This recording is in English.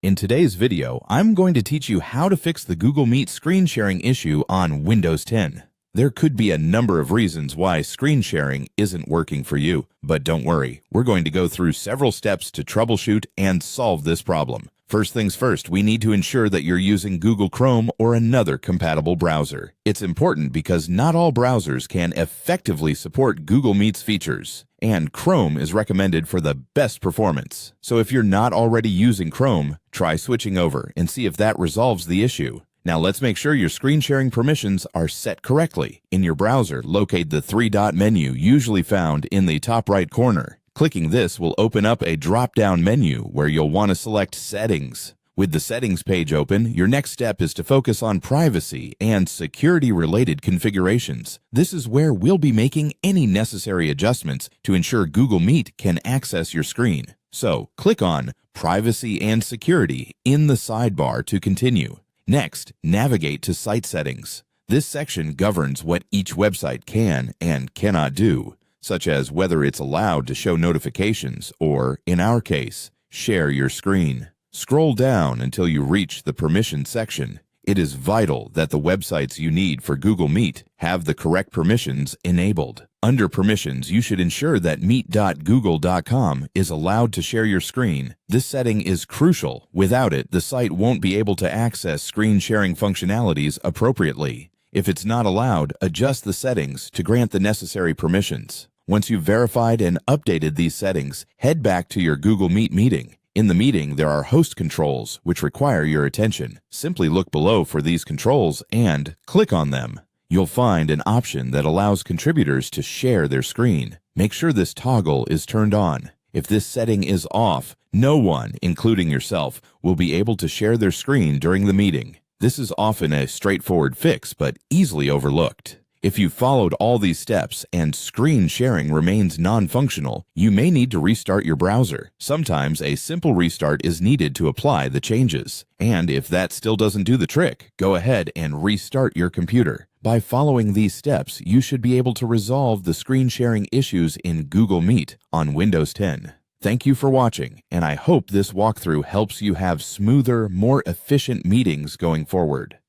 In today's video, I'm going to teach you how to fix the Google Meet screen sharing issue on Windows 10. There could be a number of reasons why screen sharing isn't working for you, but don't worry, we're going to go through several steps to troubleshoot and solve this problem. First things first, we need to ensure that you're using Google Chrome or another compatible browser. It's important because not all browsers can effectively support Google Meet's features, and Chrome is recommended for the best performance. So if you're not already using Chrome, try switching over and see if that resolves the issue. Now let's make sure your screen sharing permissions are set correctly. In your browser, locate the three-dot menu usually found in the top right corner. Clicking this will open up a drop-down menu where you'll want to select Settings. With the Settings page open, your next step is to focus on privacy and security-related configurations. This is where we'll be making any necessary adjustments to ensure Google Meet can access your screen. So, click on Privacy and Security in the sidebar to continue. Next, navigate to Site Settings. This section governs what each website can and cannot do, such as whether it's allowed to show notifications or, in our case, share your screen. Scroll down until you reach the Permissions section. It is vital that the websites you need for Google Meet have the correct permissions enabled. Under Permissions, you should ensure that meet.google.com is allowed to share your screen. This setting is crucial. Without it, the site won't be able to access screen sharing functionalities appropriately. If it's not allowed, adjust the settings to grant the necessary permissions. Once you've verified and updated these settings, head back to your Google Meet meeting. In the meeting, there are host controls which require your attention. Simply look below for these controls and click on them. You'll find an option that allows contributors to share their screen. Make sure this toggle is turned on. If this setting is off, no one, including yourself, will be able to share their screen during the meeting. This is often a straightforward fix, but easily overlooked. If you followed all these steps and screen sharing remains non-functional, you may need to restart your browser. Sometimes a simple restart is needed to apply the changes. And if that still doesn't do the trick, go ahead and restart your computer. By following these steps, you should be able to resolve the screen sharing issues in Google Meet on Windows 10. Thank you for watching, and I hope this walkthrough helps you have smoother, more efficient meetings going forward.